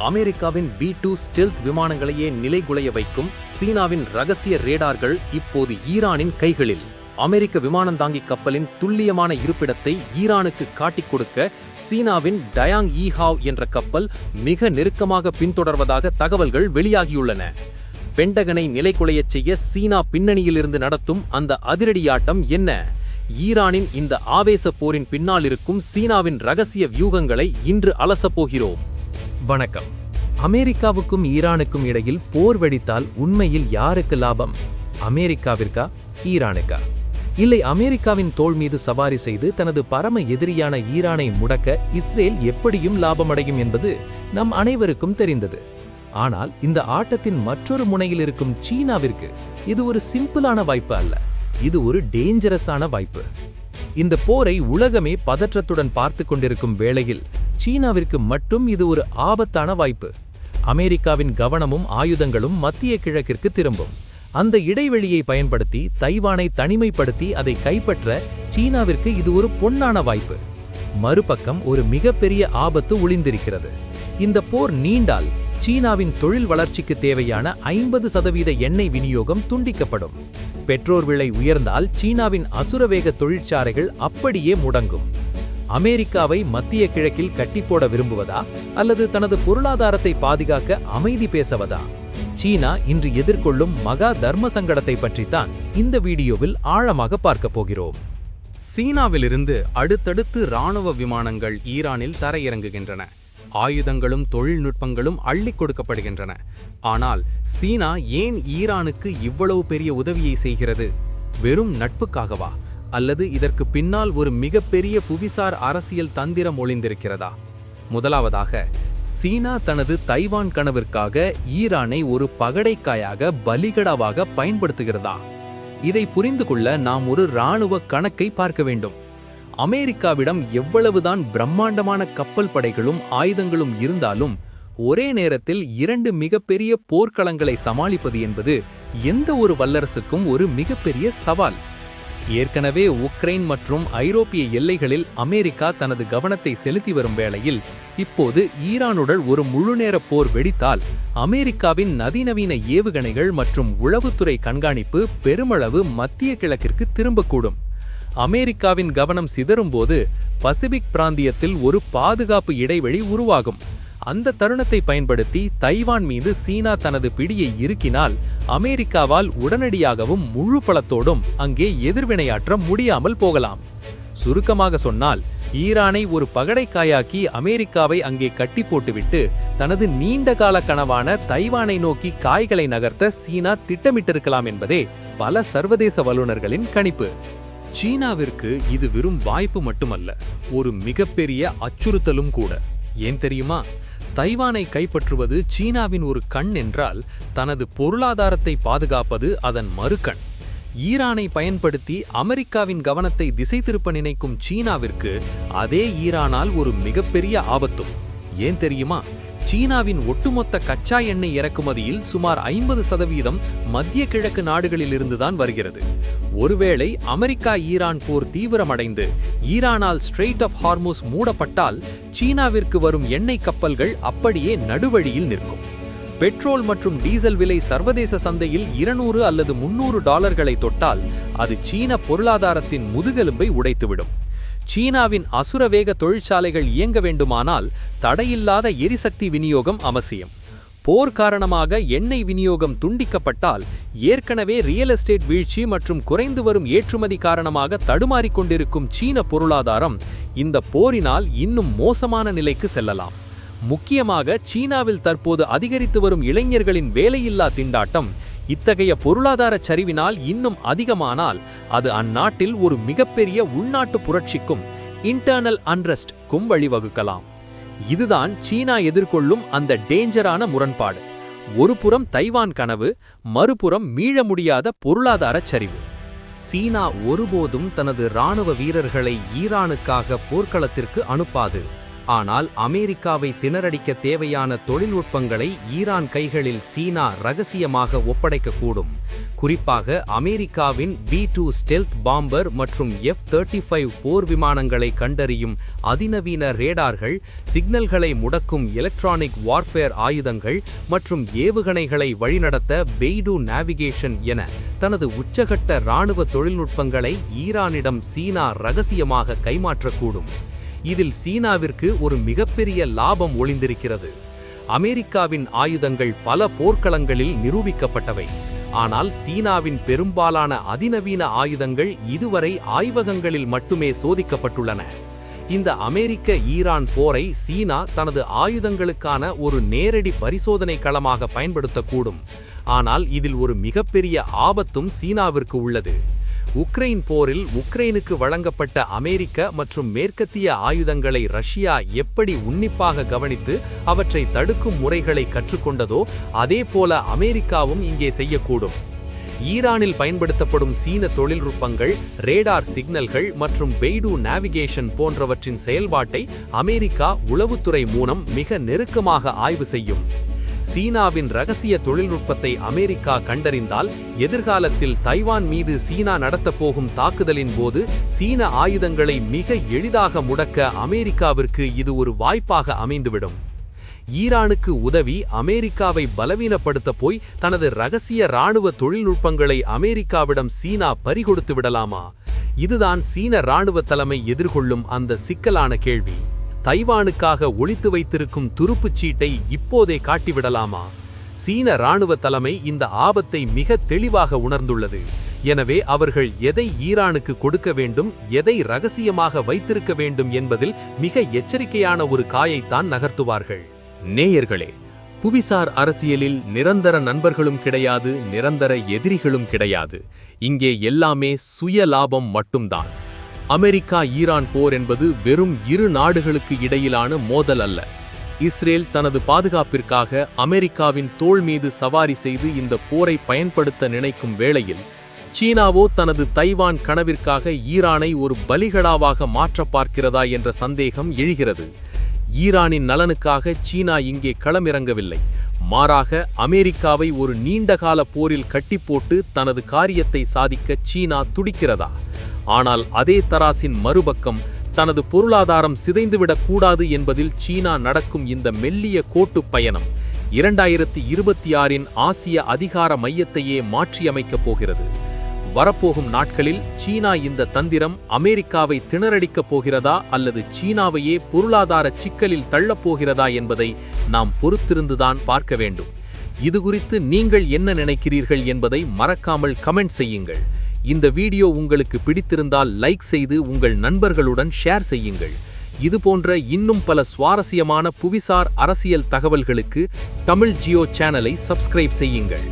அமெரிக்காவின் B-2 stealth விமானங்களையே நிலைகுலைய வைக்கும் சீனாவின் ரகசிய ரேடார்கள் இப்போது ஈரானின் கைகளில். அமெரிக்க விமானந்தாங்கி கப்பலின் துல்லியமான இருப்பிடத்தை ஈரானுக்கு காட்டிக் கொடுக்க சீனாவின் டயாங் ஈஹாவ் என்ற கப்பல் மிக நெருக்கமாக பின்தொடர்வதாக தகவல்கள் வெளியாகியுள்ளன. பென்டகனை நிலைகுலையச் செய்ய சீனா பின்னணியிலிருந்து நடத்தும் அந்த அதிரடியாட்டம் என்ன? ஈரானின் இந்த ஆவேச போரின் பின்னால் இருக்கும் சீனாவின் ரகசிய வியூகங்களை இன்று அலசப்போகிறோம். வணக்கம். அமெரிக்காவுக்கும் ஈரானுக்கும் இடையில் போர் வெடித்தால் உண்மையில் யாருக்கு லாபம்? அமெரிக்காவிற்கா, ஈரானுக்கா? இல்லை, அமெரிக்காவின் தோள் மீது சவாரி செய்து தனது பரம எதிரியான ஈரானை முடக்க இஸ்ரேல் எப்படியும் லாபமடையும் என்பது நம் அனைவருக்கும் தெரிந்தது. ஆனால் இந்த ஆட்டத்தின் மற்றொரு முனையில் இருக்கும் சீனாவிற்கு இது ஒரு சிம்பிளான வாய்ப்பு அல்ல, இது ஒரு டேஞ்சரஸான வாய்ப்பு. இந்த போரை உலகமே பதற்றத்துடன் பார்த்து கொண்டிருக்கும் வேளையில் சீனாவிற்கு மட்டும் இது ஒரு ஆபத்தான வாய்ப்பு. அமெரிக்காவின் கவனமும் ஆயுதங்களும் மத்திய கிழக்கிற்கு திரும்பும். அந்த இடைவெளியை பயன்படுத்தி தைவானை தனிமைப்படுத்தி அதை கைப்பற்ற சீனாவிற்கு இது ஒரு பொன்னான வாய்ப்பு. மறுபக்கம் ஒரு மிகப்பெரிய ஆபத்து ஒளிந்திருக்கிறது. இந்த போர் நீண்டால் சீனாவின் தொழில் வளர்ச்சிக்கு தேவையான 50% எண்ணெய் விநியோகம் துண்டிக்கப்படும். பெட்ரோல் விலை உயர்ந்தால் சீனாவின் அசுரவேக தொழிற்சாலைகள் அப்படியே முடங்கும். அமெரிக்காவை மத்திய கிழக்கில் கட்டிப்போட விரும்புவதா அல்லது தனது பொருளாதாரத்தை பாதுகாக்க அமைதி பேசுவதா? சீனா இன்று எதிர்கொள்ளும் மகா தர்ம சங்கடத்தை பற்றித்தான் இந்த வீடியோவில் ஆழமாக பார்க்க போகிறோம். சீனாவிலிருந்து அடுத்தடுத்து இராணுவ விமானங்கள் ஈரானில் தரையிறங்குகின்றன. ஆயுதங்களும் தொழில்நுட்பங்களும் அள்ளிக் கொடுக்கப்படுகின்றன. ஆனால் சீனா ஏன் ஈரானுக்கு இவ்வளவு பெரிய உதவியை செய்கிறது? வெறும் நட்புக்காகவா? அல்லது இதற்கு பின்னால் ஒரு மிகப்பெரிய புவிசார் அரசியல் தந்திரம் ஒளிந்திருக்கிறதா? முதலாவதாக, சீனா தனது தைவான் கனவிற்காக ஈரானை ஒரு பகடைக்காயாக பலிகடாவாக பயன்படுத்துகிறதா? இதை புரிந்து கொள்ள நாம் ஒரு இராணுவ கணக்கை பார்க்க வேண்டும். அமெரிக்காவிடம் எவ்வளவுதான் பிரம்மாண்டமான கப்பல் படைகளும் ஆயுதங்களும் இருந்தாலும் ஒரே நேரத்தில் 2 மிகப்பெரிய போர்க்களங்களை சமாளிப்பது என்பது எந்த ஒரு வல்லரசுக்கும் ஒரு மிகப்பெரிய சவால். ஏற்கனவே உக்ரைன் மற்றும் ஐரோப்பிய எல்லைகளில் அமெரிக்கா தனது கவனத்தை செலுத்தி வரும் வேளையில் இப்போது ஈரானுடன் ஒரு முழுநேர போர் வெடித்தால் அமெரிக்காவின் நதிநவீன ஏவுகணைகள் மற்றும் உளவுத்துறை கண்காணிப்பு பெருமளவு மத்திய கிழக்கிற்கு திரும்பக்கூடும். அமெரிக்காவின் கவனம் சிதறும்போது பசிபிக் பிராந்தியத்தில் ஒரு பாதுகாப்பு இடைவெளி உருவாகும். அந்த தருணத்தை பயன்படுத்தி தைவான் மீது சீனா தனது பிடியை இறுக்கினால் அமெரிக்காவால் உடனடியாகவும் முழு பலத்தோடும் அங்கே எதிர்வினையாற்ற முடியாமல் போகலாம். சுருக்கமாக சொன்னால், ஈரானை ஒரு பகடைக்காயாக்கி அமெரிக்காவை அங்கே கட்டி போட்டுவிட்டு தனது நீண்டகால கனவான தைவானை நோக்கி காய்களை நகர்த்த சீனா திட்டமிட்டிருக்கலாம் என்பதே பல சர்வதேச வல்லுநர்களின் கணிப்பு. சீனாவிற்கு இது வெறும் வாய்ப்பு மட்டுமல்ல, ஒரு மிகப்பெரிய அச்சுறுத்தலும் கூட. ஏன் தெரியுமா? தைவானை கைப்பற்றுவது சீனாவின் ஒரு கண் என்றால், தனது பொருளாதாரத்தை பாதுகாப்பது அதன் மறுகண். ஈரானை பயன்படுத்தி அமெரிக்காவின் கவனத்தை திசை திருப்ப நினைக்கும் சீனாவிற்கு அதே ஈரானால் ஒரு மிகப்பெரிய ஆபத்தும். ஏன் தெரியுமா? சீனாவின் ஒட்டுமொத்த கச்சா எண்ணெய் இறக்குமதியில் சுமார் 50% மத்திய கிழக்கு நாடுகளிலிருந்துதான் வருகிறது. ஒருவேளை அமெரிக்கா ஈரான் போர் தீவிரமடைந்து ஈரானால் ஸ்ட்ரெய்ட் ஆஃப் ஹார்முஸ் மூடப்பட்டால் சீனாவிற்கு வரும் எண்ணெய் கப்பல்கள் அப்படியே நடுவழியில் நிற்கும். பெட்ரோல் மற்றும் டீசல் விலை சர்வதேச சந்தையில் $200 அல்லது $300 தொட்டால் அது சீன பொருளாதாரத்தின் முதுகெலும்பை உடைத்துவிடும். சீனாவின் அசுரவேக தொழிற்சாலைகள் இயங்க வேண்டுமானால் தடையில்லாத எரிசக்தி விநியோகம் அவசியம். போர் காரணமாக எண்ணெய் விநியோகம் துண்டிக்கப்பட்டால் ஏற்கனவே ரியல் எஸ்டேட் வீழ்ச்சி மற்றும் குறைந்து வரும் ஏற்றுமதி காரணமாக தடுமாறிக்கொண்டிருக்கும் சீன பொருளாதாரம் இந்த போரினால் இன்னும் மோசமான நிலைக்கு செல்லலாம். முக்கியமாக சீனாவில் தற்போது அதிகரித்து வரும் இளைஞர்களின் வேலையில்லா திண்டாட்டம் இத்தகைய பொருளாதார சரிவினால் இன்னும் அதிகமானால் அது அந்நாட்டில் ஒரு மிகப்பெரிய உள்நாட்டு புரட்சிக்கும் இன்டர்னல் அன்ரெஸ்ட்க்கும் வழிவகுக்கலாம். இதுதான் சீனா எதிர்கொள்ளும் அந்த டேஞ்சரான முரண்பாடு. ஒரு புறம் தைவான் கனவு, மறுபுறம் மீள முடியாத பொருளாதார சரிவு. சீனா ஒருபோதும் தனது இராணுவ வீரர்களை ஈரானுக்காக போர்க்களத்திற்கு அனுப்பாது. ஆனால் அமெரிக்காவை திணறடிக்க தேவையான தொழில்நுட்பங்களை ஈரான் கைகளில் சீனா ரகசியமாக ஒப்படைக்கக்கூடும். குறிப்பாக அமெரிக்காவின் B-2 ஸ்டெல்த் பாம்பர் மற்றும் F-35 போர் விமானங்களை கண்டறியும் அதிநவீன ரேடார்கள், சிக்னல்களை முடக்கும் எலக்ட்ரானிக் வார்ஃபேர் ஆயுதங்கள் மற்றும் ஏவுகணைகளை வழிநடத்த பெய்டு நேவிகேஷன் என தனது உச்சகட்ட இராணுவ தொழில்நுட்பங்களை ஈரானிடம் சீனா ரகசியமாக கைமாற்றக்கூடும். இதில் சீனாவிற்கு ஒரு மிகப்பெரிய லாபம் ஒளிந்திருக்கிறது. அமெரிக்காவின் ஆயுதங்கள் பல போர்க்களங்களில் நிரூபிக்கப்பட்டவை. ஆனால் சீனாவின் பெரும்பாலான அதிநவீன ஆயுதங்கள் இதுவரை ஆய்வகங்களில் மட்டுமே சோதிக்கப்பட்டுள்ளன. இந்த அமெரிக்க-ஈரான் போரை சீனா தனது ஆயுதங்களுக்கான ஒரு நேரடி பரிசோதனை களமாக பயன்படுத்தக்கூடும். ஆனால் இதில் ஒரு மிகப்பெரிய ஆபத்தும் சீனாவிற்கு உள்ளது. உக்ரைன் போரில் உக்ரைனுக்கு வழங்கப்பட்ட அமெரிக்க மற்றும் மேற்கத்திய ஆயுதங்களை ரஷ்யா எப்படி உன்னிப்பாக கவனித்து அவற்றை தடுக்கும் முறைகளை கற்றுக்கொண்டதோ அதேபோல அமெரிக்காவும் இங்கே செய்யக்கூடும். ஈரானில் பயன்படுத்தப்படும் சீன தொழில்நுட்பங்கள், ரேடார் சிக்னல்கள் மற்றும் பெய்டு நேவிகேஷன் போன்றவற்றின் செயல்பாட்டை அமெரிக்கா உளவுத்துறை மூலம் மிக நெருக்கமாக ஆய்வு செய்யும். சீனாவின் ரகசிய தொழில்நுட்பத்தை அமெரிக்கா கண்டறிந்தால் எதிர்காலத்தில் தைவான் மீது சீனா நடத்தப்போகும் தாக்குதலின் போது சீன ஆயுதங்களை மிக எளிதாக முடக்க அமெரிக்காவிற்கு இது ஒரு வாய்ப்பாக அமைந்துவிடும். ஈரானுக்கு உதவி அமெரிக்காவை பலவீனப்படுத்த போய் தனது ரகசிய இராணுவ தொழில்நுட்பங்களை அமெரிக்காவிடம் சீனா பறிகொடுத்து விடலாமா? இதுதான் சீன இராணுவ தலைமை எதிர்கொள்ளும் அந்த சிக்கலான கேள்வி. தைவானுக்காக ஒளித்து வைத்திருக்கும் துருப்புச் சீட்டை இப்போதே காட்டிவிடலாமா? சீன இராணுவ தலைமை இந்த ஆபத்தை மிக தெளிவாக உணர்ந்துள்ளது. எனவே அவர்கள் எதை ஈரானுக்கு கொடுக்க வேண்டும், எதை ரகசியமாக வைத்திருக்க வேண்டும் என்பதில் மிக எச்சரிக்கையான ஒரு காயைத்தான் நகர்த்துவார்கள். நேயர்களே, புவிசார் அரசியலில் நிரந்தர நண்பர்களும் கிடையாது, நிரந்தர எதிரிகளும் கிடையாது. இங்கே எல்லாமே சுய லாபம் மட்டும்தான். அமெரிக்கா ஈரான் போர் என்பது வெறும் இரு நாடுகளுக்கு இடையிலான மோதல் அல்ல. இஸ்ரேல் தனது பாதுகாப்பிற்காக அமெரிக்காவின் தோள் மீது சவாரி செய்து இந்த போரை பயன்படுத்த நினைக்கும் வேளையில் சீனாவோ தனது தைவான் கனவிற்காக ஈரானை ஒரு பலிகடாவாக மாற்ற பார்க்கிறதா என்ற சந்தேகம் எழுகிறது. ஈரானின் நலனுக்காக சீனா இங்கே களமிறங்கவில்லை. மாறாக அமெரிக்காவை ஒரு நீண்டகால போரில் கட்டிப்போட்டு தனது காரியத்தை சாதிக்க சீனா துடிக்கிறதா? ஆனால் அதே தராசின் மறுபக்கம் தனது பொருளாதாரம் சிதைந்துவிடக் கூடாது என்பதில் சீனா நடக்கும் இந்த மெல்லிய கோட்டு பயணம் 2026இன் ஆசிய அதிகார மையத்தையே மாற்றியமைக்கப் போகிறது. வரப்போகும் நாட்களில் சீனா இந்த தந்திரம் அமெரிக்காவை திணறடிக்கப் போகிறதா அல்லது சீனாவையே பொருளாதார சிக்கலில் தள்ளப்போகிறதா என்பதை நாம் பொறுத்திருந்துதான் பார்க்க வேண்டும். இது குறித்து நீங்கள் என்ன நினைக்கிறீர்கள் என்பதை மறக்காமல் கமெண்ட் செய்யுங்கள். இந்த வீடியோ உங்களுக்கு பிடித்திருந்தால் லைக் செய்து உங்கள் நண்பர்களுடன் ஷேர் செய்யுங்கள். இதுபோன்ற இன்னும் பல சுவாரஸ்யமான புவிசார் அரசியல் தகவல்களுக்கு தமிழ் ஜியோ சேனலை சப்ஸ்கிரைப் செய்யுங்கள்.